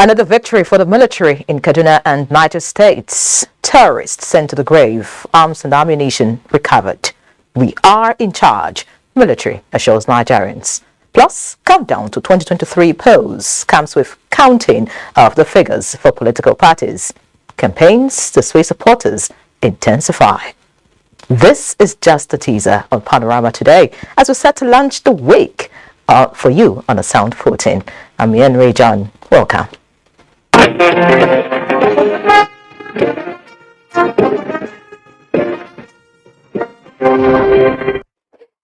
Another victory for the military in Kaduna and Niger states. Terrorists sent to the grave, arms and ammunition recovered. We are in charge, military assures Nigerians. Plus, countdown to 2023 polls comes with counting of the figures for political parties. Campaigns to sway supporters intensify. This is just a teaser on Panorama today as we set to launch the week for you on a sound footing. I'm Henry John. Welcome.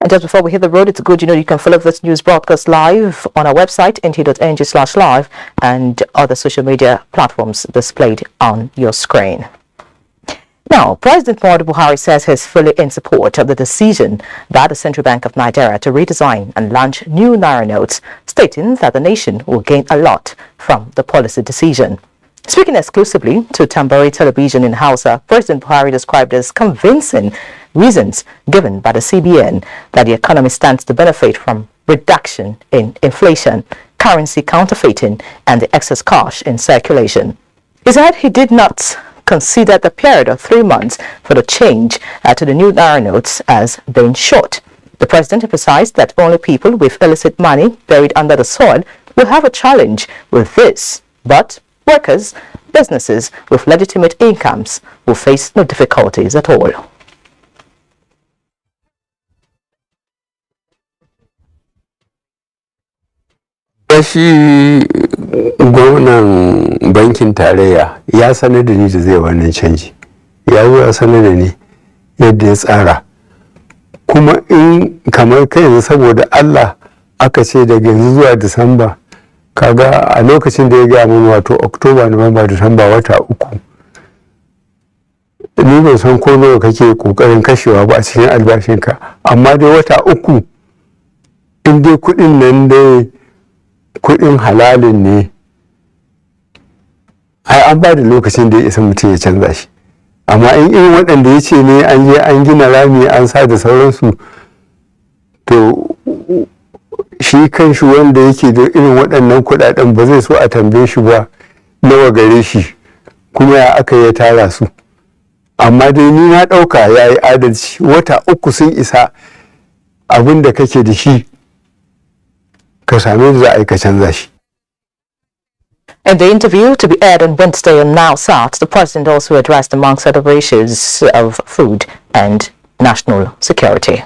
And just before we hit the road, it's good you can follow this news broadcast live on our website, nta.ng/live, and other social media platforms displayed on your screen. Now, President Muhammadu Buhari says he's fully in support of the decision by the Central Bank of Nigeria to redesign and launch new Naira notes, stating that the nation will gain a lot from the policy decision. Speaking exclusively to Tambari Television in Hausa, President Buhari described as convincing reasons given by the CBN that the economy stands to benefit from reduction in inflation, currency counterfeiting, and the excess cash in circulation. He said he did not consider the period of 3 months for the change to the new Naira notes as being short. The president emphasized that only people with illicit money buried under the soil will have a challenge with this, but workers, businesses with legitimate incomes will face no difficulties at all. Shi gwamnan bankin tarayya ya sanar da ni da zai wannan canji, ya zo ya sanar da ni yadda ya tsara, kuma in kamar kai yanzu saboda Allah aka ce daga yanzu zuwa Disamba, kaga a lokacin da ya gaya min wato Oktoba, Nuwamba, Disamba wata uku, ni ban san ko nawa kake kokarin kashewa ba a cikin albashinka, amma dai wata uku in dai kudin nan dai kudin halalin ne, ai an ba da lokacin da ya isa mutum ya canza shi. Amma in irin waɗanda ya ce ne an je an gina rami an sa da sauransu, to shi kanshi wanda yake da irin waɗannan kuɗaɗen ba zai so a tambaye shi ba nawa gare shi kuma ya aka ya tara su. Amma dai ni na ɗauka ya yi adalci, wata uku sun isa abin da kake da shi ka same da za a yi ka canza shi. In the interview to be aired on Wednesday on Now Sat, the president also addressed amongst other issues of food and national security.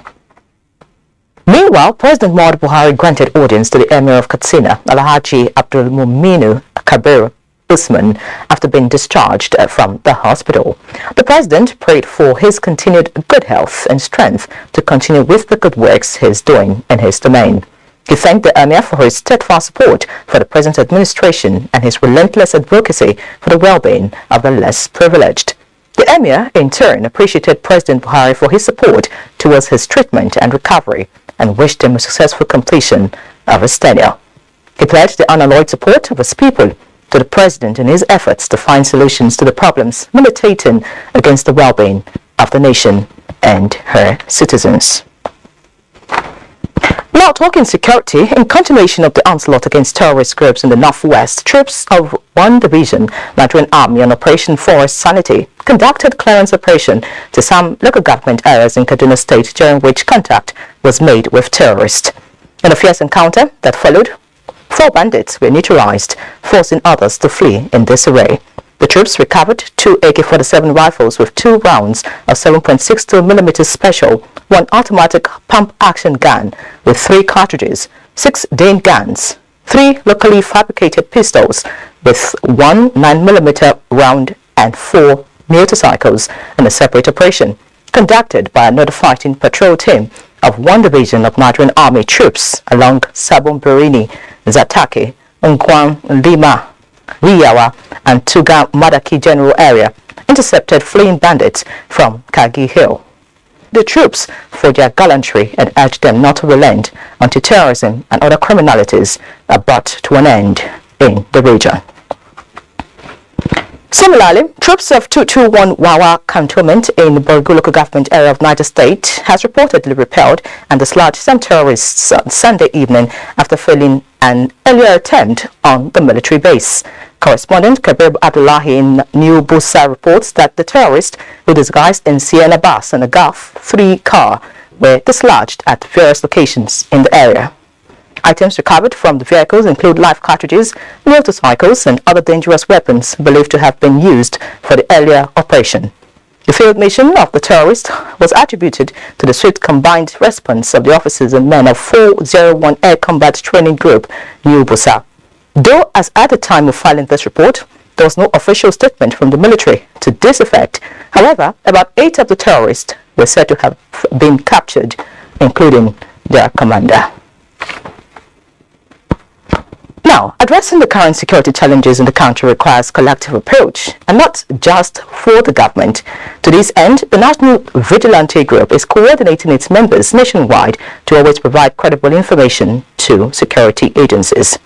Meanwhile, President Muhammadu Buhari granted audience to the Emir of Katsina, Alhaji Abdul Muminu Kabir Usman, after being discharged from the hospital. The president prayed for his continued good health and strength to continue with the good works he's doing in his domain. He thanked the Emir for his steadfast support for the present administration and his relentless advocacy for the well-being of the less privileged. The Emir, in turn, appreciated President Buhari for his support towards his treatment and recovery and wished him a successful completion of his tenure. He pledged the unalloyed support of his people to the president in his efforts to find solutions to the problems militating against the well-being of the nation and her citizens. Now talking security, in continuation of the onslaught against terrorist groups in the northwest, troops of 1 Division, Nigerian Army on Operation Forest Sanity, conducted clearance operation to some local government areas in Kaduna State, during which contact was made with terrorists. In a fierce encounter that followed, 4 bandits were neutralized, forcing others to flee in disarray. The troops recovered 2 AK-47 rifles with 2 rounds of 7.62mm special, 1 automatic pump-action gun with 3 cartridges, 6 Dane guns, 3 locally fabricated pistols with 1 9mm round, and 4 motorcycles in a separate operation conducted by another fighting patrol team of 1 Division of Nigerian Army troops along Sabon Birini, Zatake, Ngwan, Lima, Riyawa, and Tuga Madaki General Area intercepted fleeing bandits from Kagi Hill. The troops, for their gallantry, and urged them not to relent until terrorism and other criminalities are brought to an end in the region. Similarly, troops of 221 Wawa cantonment in Borgu local government area of Niger State has reportedly repelled and dislodged some terrorists on Sunday evening after failing an earlier attempt on the military base. Correspondent Kabir Abdullahi in New Busa reports that the terrorists, who disguised in Sienna bus and a Golf 3 car, were dislodged at various locations in the area. Items recovered from the vehicles include live cartridges, motorcycles, and other dangerous weapons believed to have been used for the earlier operation. The failed mission of the terrorists was attributed to the swift combined response of the officers and men of 401 Air Combat Training Group, New Busa. Though, as at the time of filing this report, there was no official statement from the military to this effect. However, about 8 of the terrorists were said to have been captured, including their commander. Now, addressing the current security challenges in the country requires collective approach, and not just for the government. To this end, the National Vigilante Group is coordinating its members nationwide to always provide credible information to security agencies.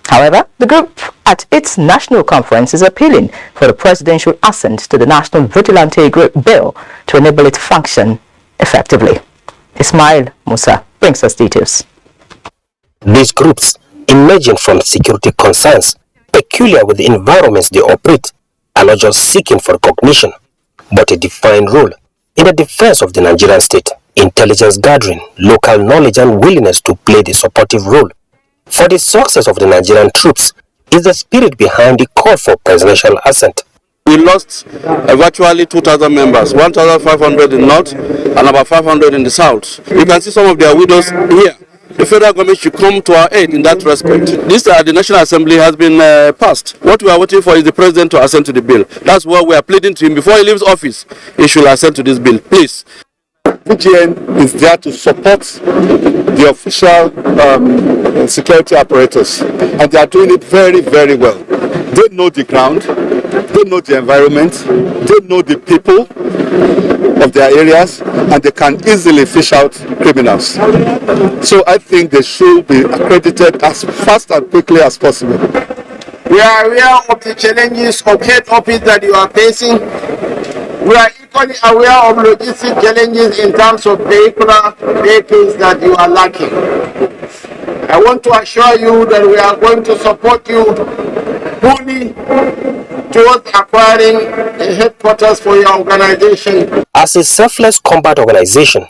However, the group at its national conference is appealing for the presidential assent to the National Vigilante Group bill to enable it to function effectively. Ismail Musa brings us details. These groups, emerging from security concerns peculiar with the environments they operate, are not just seeking for recognition, but a defined role in the defense of the Nigerian state, intelligence gathering, local knowledge and willingness to play the supportive role. For the success of the Nigerian troops is the spirit behind the call for presidential assent. We lost virtually 2,000 members, 1,500 in the north and about 500 in the south. You can see some of their widows here. The federal government should come to our aid in that respect. This the National Assembly has been passed. What we are waiting for is the president to assent to the bill. That's what we are pleading to him. Before he leaves office, he should assent to this bill, please. VGN is there to support the official security apparatus, and they are doing it very, very well. They know the ground, they know the environment, they know the people of their areas, and they can easily fish out criminals. So I think they should be accredited as fast and quickly as possible. We are aware of the challenges of head office that you are facing. We are equally aware of logistic challenges in terms of vehicles that you are lacking. I want to assure you that we are going to support you fully towards acquiring a headquarters for your organization. As a selfless combat organization,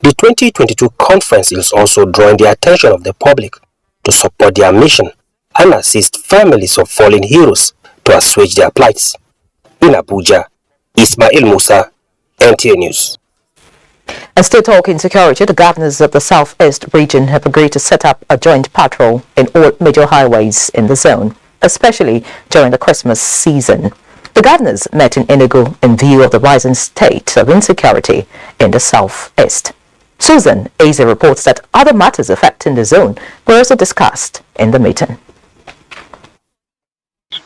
the 2022 conference is also drawing the attention of the public to support their mission and assist families of fallen heroes to assuage their plights. In Abuja, Ismail Musa, NTA News. And still talking security, the governors of the Southeast region have agreed to set up a joint patrol in all major highways in the zone, especially during the Christmas season. The governors met in Enugu in view of the rising state of insecurity in the Southeast. Susan Eze reports that other matters affecting the zone were also discussed in the meeting.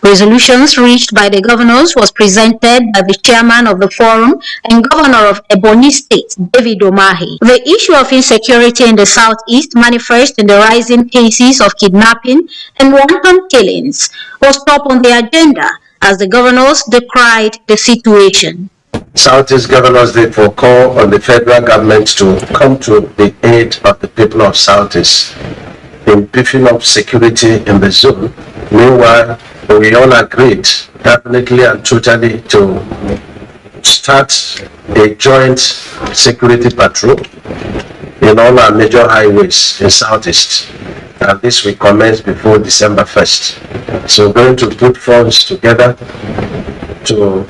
Resolutions reached by the governors was presented by the chairman of the forum and governor of Ebonyi State, David Umahi. The issue of insecurity in the southeast manifests in the rising cases of kidnapping and wanton killings was top on the agenda as the governors decried the situation. Southeast governors therefore call on the federal government to come to the aid of the people of Southeast in beefing up security in the zone. Meanwhile, we all agreed definitely and totally to start a joint security patrol in all our major highways in Southeast. And this will commence before December 1st. So we're going to put funds together to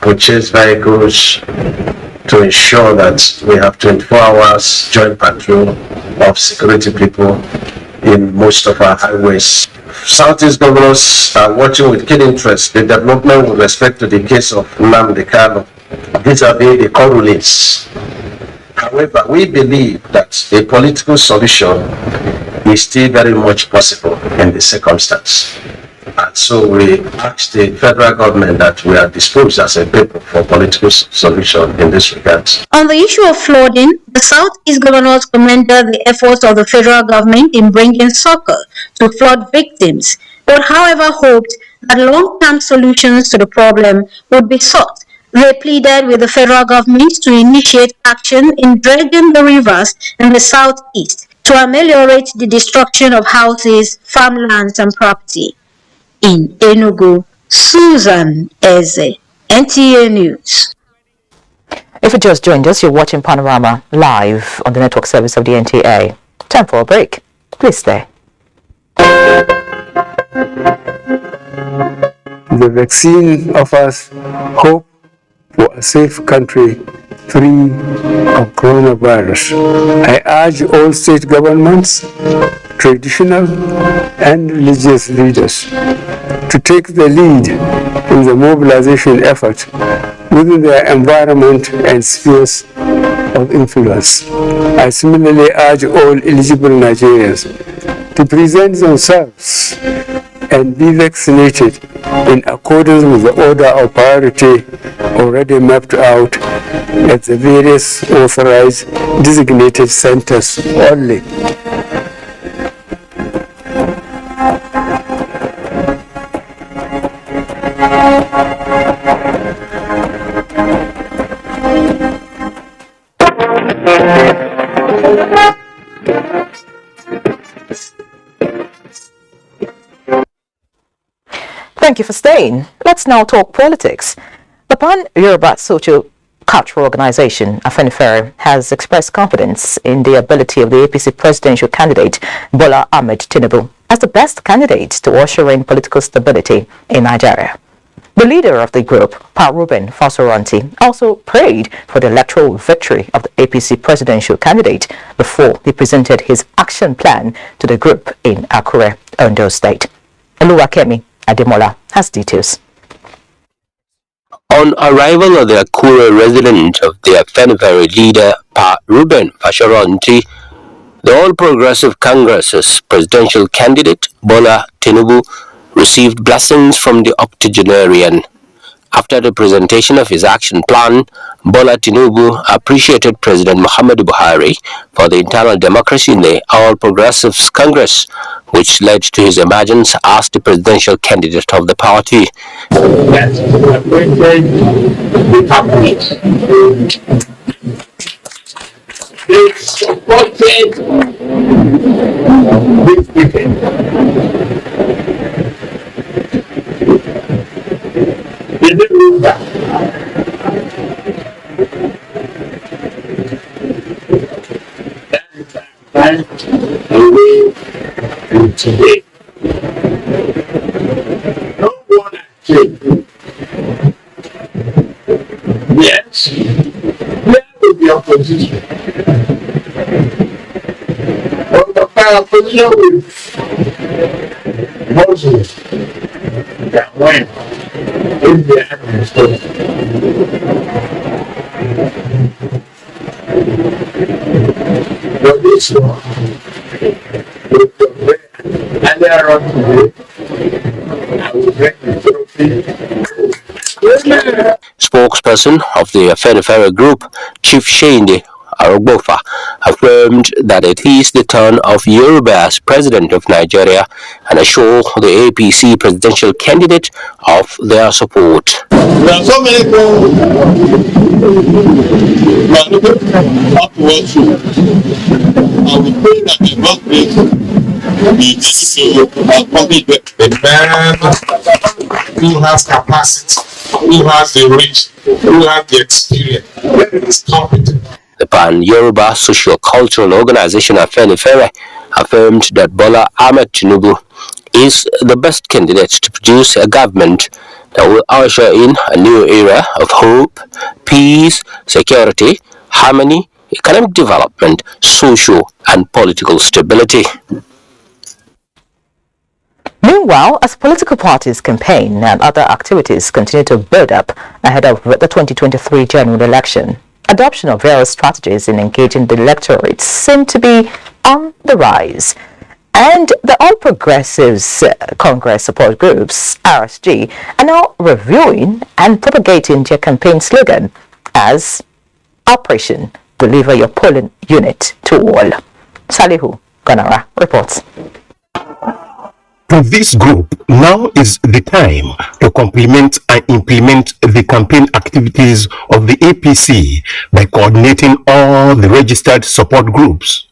purchase vehicles to ensure that we have 24 hours joint patrol of security people in most of our highways. Southeast governors are watching with keen interest the development with respect to the case of Nnamdi Kanu vis-a-vis the correlates. However, we believe that a political solution is still very much possible in the circumstance. And so we ask the federal government that we are disposed as a people for political solution in this regard. On the issue of flooding, the Southeast governors commended the efforts of the federal government in bringing succor to flood victims, but however hoped that long-term solutions to the problem would be sought. They pleaded with the federal government to initiate action in dredging the rivers in the southeast to ameliorate the destruction of houses, farmlands, and property. In Enugu, Susan Eze, NTA News. If you just joined us, you're watching Panorama live on the network service of the NTA. Time for a break. Please stay. The vaccine offers hope for a safe country free of coronavirus. I urge all state governments, traditional and religious leaders to take the lead in the mobilization effort within their environment and spheres of influence. I similarly urge all eligible Nigerians to present themselves and be vaccinated in accordance with the order of priority already mapped out at the various authorized designated centers only. Thank you for staying. Let's now talk politics. The Pan-Yoruba Socio-Cultural Organization, Afenifere, has expressed confidence in the ability of the APC presidential candidate, Bola Ahmed Tinubu, as the best candidate to usher in political stability in Nigeria. The leader of the group, Pa Ruben Fasoranti, also prayed for the electoral victory of the APC presidential candidate before he presented his action plan to the group in Akure, Ondo State. Oluwakemi Ademola has details. On arrival of the Akure resident of the Afenifere leader, Pa Ruben Fashoranti, the All Progressive Congress's presidential candidate, Bola Tinubu, received blessings from the octogenarian. After the presentation of his action plan, Bola Tinubu appreciated President Muhammadu Buhari for the internal democracy in the All Progressives Congress, which led to his emergence as the presidential candidate of the party. They supported this weekend. They didn't move back. That is away from today. No one actually. Yes, where is the opposition? Well, the opposition with Moses that went in the administration. But this one, with the way earlier on today, I will bring the trophy. Spokesperson of the Afenifere group, Chief Shende Arogbofa, affirmed that it is the turn of Yoruba as president of Nigeria and assured the APC presidential candidate of their support. There are so many people up towards you. I will pray that the Lord be to accomplish the man who has capacity, who has the reach, who has the experience, who is competent. The Pan-Yoruba Socio-Cultural Organization Afenifere affirmed that Bola Ahmed Tinubu is the best candidate to produce a government that will usher in a new era of hope, peace, security, harmony, economic development, social and political stability. Meanwhile, as political parties campaign and other activities continue to build up ahead of the 2023 general election, adoption of various strategies in engaging the electorate seem to be on the rise. And the All Progressives Congress support groups, RSG, are now reviewing and propagating their campaign slogan as Operation Deliver Your Polling Unit to All. Salihu Ganara reports. For this group, now is the time to complement and implement the campaign activities of the APC by coordinating all the registered support groups.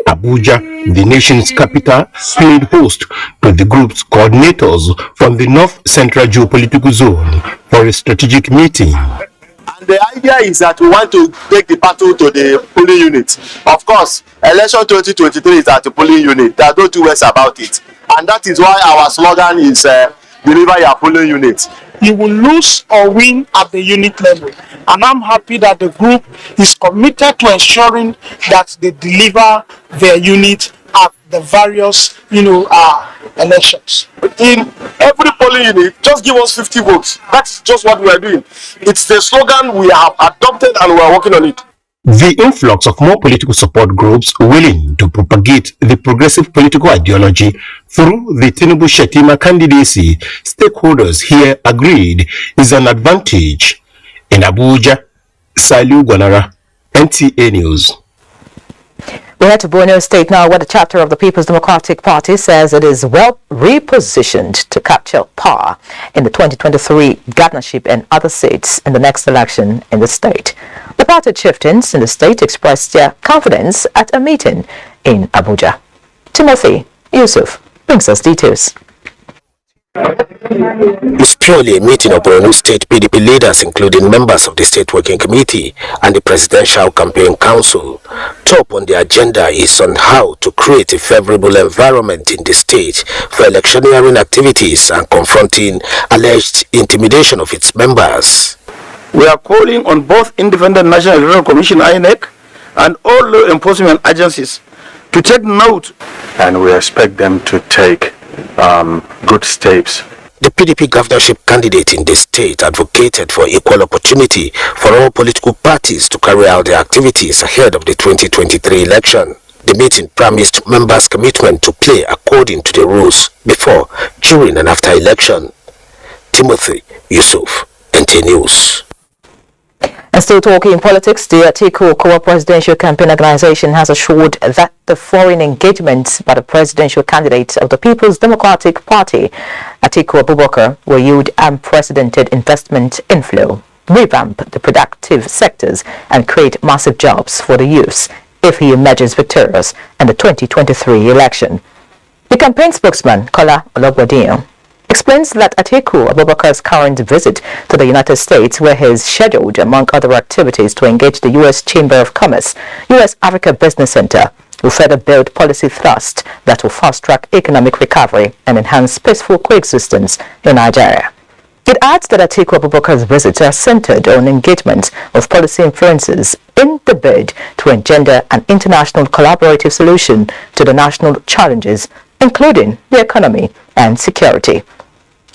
Abuja, the nation's capital, played host to the group's coordinators from the North Central Geopolitical Zone for a strategic meeting. And the idea is that we want to take the battle to the polling unit. Of course, election 2023 is at the polling unit. There are no two ways about it. And that is why our slogan is deliver your polling unit. You will lose or win at the unit level. And I'm happy that the group is committed to ensuring that they deliver their unit at the various, elections. In every polling unit, just give us 50 votes. That's just what we are doing. It's the slogan we have adopted and we are working on it. The influx of more political support groups willing to propagate the progressive political ideology through the Tinubu Shetima candidacy, stakeholders here agreed, is an advantage. In Abuja, Saliu Gwanara, NTA News. We head to Borno State now, where the chapter of the People's Democratic Party says it is well repositioned to capture power in the 2023 governorship and other seats in the next election in the state. The party chieftains in the state expressed their confidence at a meeting in Abuja. Timothy Yusuf brings us details. It's purely a meeting of Borno State PDP leaders, including members of the State Working Committee and the Presidential Campaign Council. Top on the agenda is on how to create a favorable environment in the state for electioneering activities and confronting alleged intimidation of its members. We are calling on both Independent National Electoral Commission (INEC) and all law enforcement agencies to take note, and we expect them to take good steps. The PDP governorship candidate in the state advocated for equal opportunity for all political parties to carry out their activities ahead of the 2023 election. The meeting promised members' commitment to play according to the rules before, during and after election. Timothy Yusuf, NTA News. And still talking politics, the Atiku Co-Presidential Campaign Organization has assured that the foreign engagement by the presidential candidate of the People's Democratic Party, Atiku Abubakar, will yield unprecedented investment inflow, revamp the productive sectors, and create massive jobs for the youths if he emerges victorious in the 2023 election. The campaign spokesman, Kola Ologbodiyan, explains that Atiku Abubakar's current visit to the United States, where he is scheduled, among other activities, to engage the U.S. Chamber of Commerce, U.S. Africa Business Center, will further build policy thrust that will fast-track economic recovery and enhance peaceful coexistence in Nigeria. It adds that Atiku Abubakar's visits are centered on engagement of policy influences in the bid to engender an international collaborative solution to the national challenges, including the economy and security.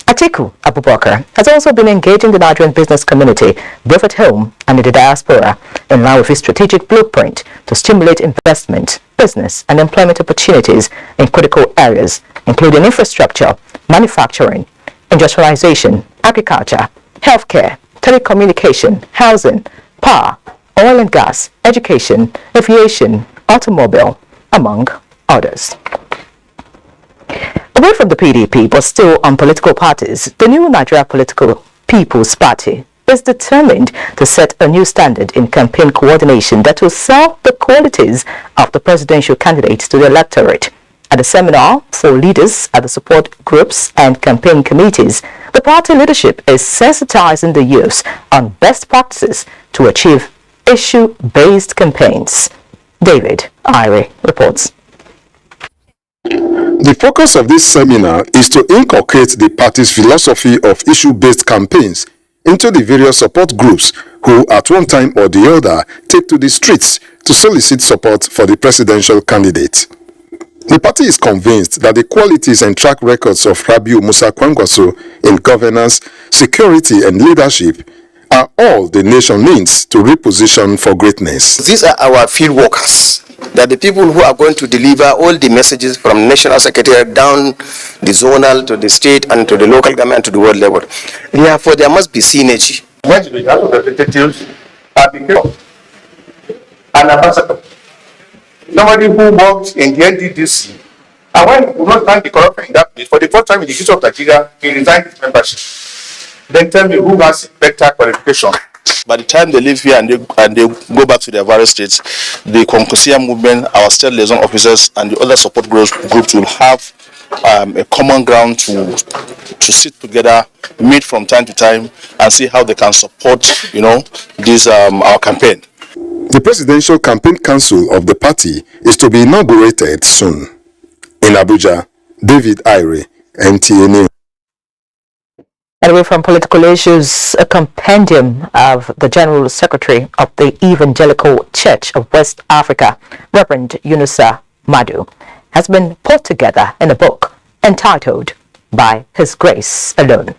Atiku Abubakar has also been engaging the Nigerian business community, both at home and in the diaspora, in line with his strategic blueprint to stimulate investment, business, and employment opportunities in critical areas, including infrastructure, manufacturing, industrialization, agriculture, healthcare, telecommunication, housing, power, oil and gas, education, aviation, automobile, among others. Away from the PDP, but still on political parties, the new Nigeria Political People's Party is determined to set a new standard in campaign coordination that will sell the qualities of the presidential candidates to the electorate. At a seminar for leaders at the support groups and campaign committees, the party leadership is sensitizing the youths on best practices to achieve issue-based campaigns. David Ire reports. The focus of this seminar is to inculcate the party's philosophy of issue-based campaigns into the various support groups who at one time or the other take to the streets to solicit support for the presidential candidate. The party is convinced that the qualities and track records of Rabiu Musa Kwangwaso in governance, security and leadership are all the nation needs to reposition for greatness. These are our field workers. That the people who are going to deliver all the messages from national secretariat down the zonal to the state and to the local government to the world level. Therefore, there must be synergy. When the House of Representatives have become an ambassador, somebody who worked in the NDDC And when we will not thank the corruption in that place, for the first time in the history of Nigeria, he resigned his membership. Then tell me who has better qualification. By the time they leave here and they go back to their various states, the Konkusia movement, our state liaison officers, and the other support groups will have a common ground to sit together, meet from time to time, and see how they can support, this our campaign. The Presidential Campaign Council of the party is to be inaugurated soon. In Abuja, David Ire, NTA News. Away from political issues, a compendium of the General Secretary of the Evangelical Church of West Africa, Reverend Yunusa Madu, has been put together in a book entitled By His Grace Alone.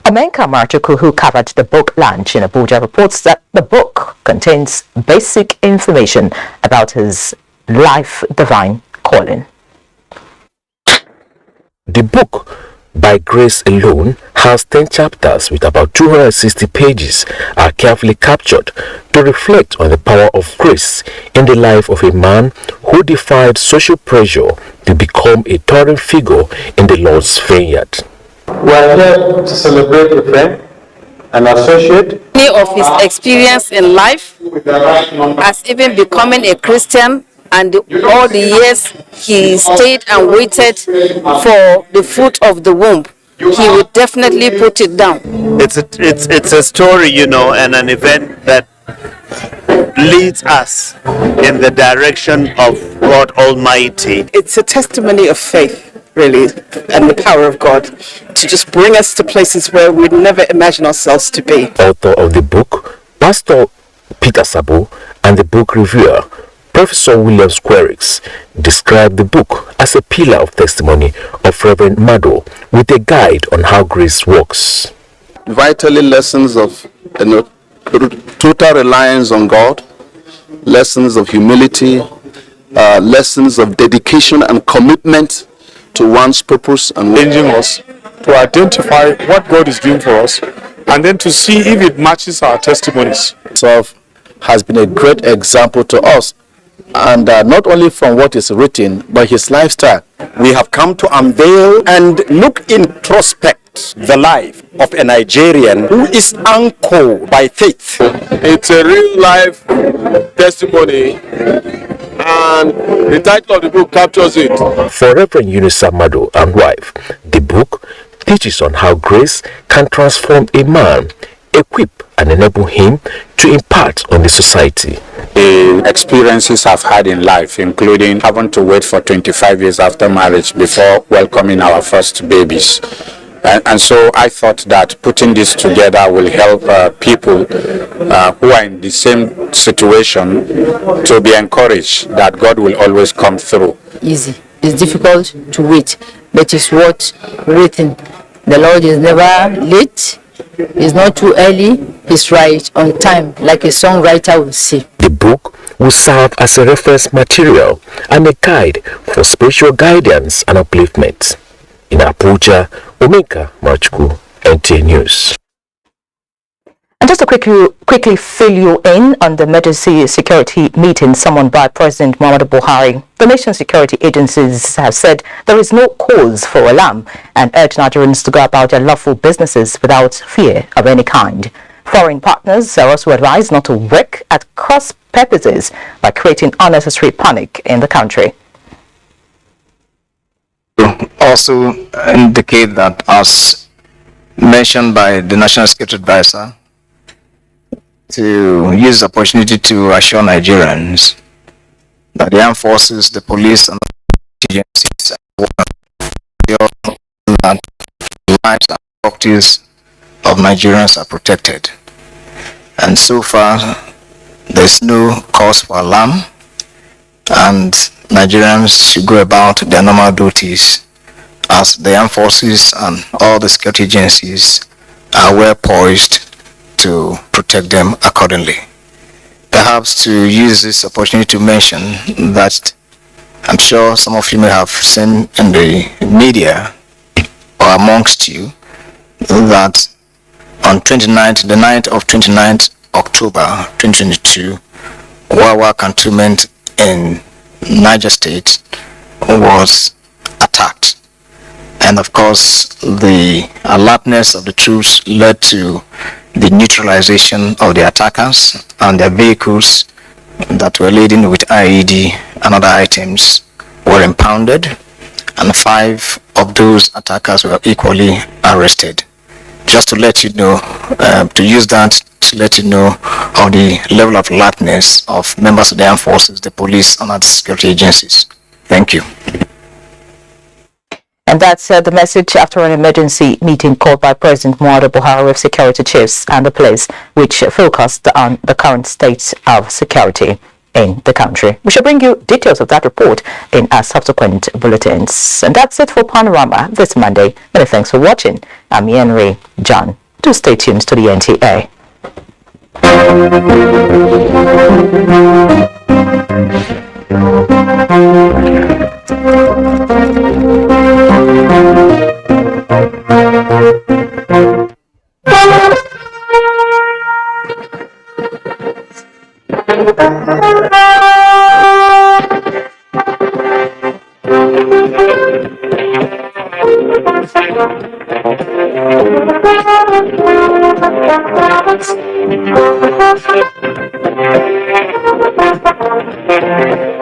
Omenka Marchuku, who covered the book launch in Abuja, reports that the book contains basic information about his life divine calling. The book, By Grace Alone, has 10 chapters with about 260 pages are carefully captured to reflect on the power of grace in the life of a man who defied social pressure to become a towering figure in the Lord's vineyard. We are here to celebrate a friend, an associate. Many of his experience in life as even becoming a Christian, and all the years he stayed and waited for the fruit of the womb, he would definitely put it down. It's a story, and an event that leads us in the direction of God Almighty. It's a testimony of faith, really, and the power of God to just bring us to places where we'd never imagine ourselves to be. Author of the book, Pastor Peter Sabo, and the book reviewer, Professor William Squarix, described the book as a pillar of testimony of Reverend Mado with a guide on how grace works. Vitally lessons of total reliance on God, lessons of humility, lessons of dedication and commitment to one's purpose and changing us to identify what God is doing for us and then to see if it matches our testimonies. Itself has been a great example to us, and not only from what is written, but his lifestyle. We have come to unveil and look introspect the life of a Nigerian who is anchored by faith. It's a real life testimony, and the title of the book captures it. For Reverend Yunusa Madu and wife, the book teaches on how grace can transform a man, equip and enable him to impart on the society. The experiences I've had in life, including having to wait for 25 years after marriage before welcoming our first babies. And so I thought that putting this together will help people who are in the same situation to be encouraged that God will always come through. Easy. It's difficult to wait, but it's worth waiting. The Lord is never late. It's not too early. He's right on time, like a songwriter will say. The book will serve as a reference material and a guide for spiritual guidance and upliftment. In Abuja, Omenka Marchuku, NTA News. And just to quickly fill you in on the emergency security meeting summoned by President Muhammadu Buhari, the nation's security agencies have said there is no cause for alarm and urge Nigerians to go about their lawful businesses without fear of any kind. Foreign partners are also advised not to work at cross purposes by creating unnecessary panic in the country. Also indicate that, as mentioned by the National Security Advisor, to use the opportunity to assure Nigerians that the armed forces, the police, and the agencies that the lives and properties of Nigerians are protected. And so far, there's no cause for alarm, and Nigerians should go about their normal duties as the armed forces and all the security agencies are well poised to protect them accordingly. Perhaps to use this opportunity to mention that I'm sure some of you may have seen in the media or amongst you that on the 9th of 29th October 2022, Wawa cantonment in Niger State was attacked. And of course, the alertness of the troops led to the neutralization of the attackers, and their vehicles that were laden with IED and other items were impounded, and 5 of those attackers were equally arrested. Just to let you know, to use that to let you know of the level of alertness of members of the armed forces, the police, and other security agencies. Thank you. And that's the message after an emergency meeting called by President Muhammadu Buhari with security chiefs and the police, which focused on the current state of security in the country. We shall bring you details of that report in our subsequent bulletins. And that's it for Panorama this Monday. Many thanks for watching. I'm Henry John. Do stay tuned to the NTA. Thank you.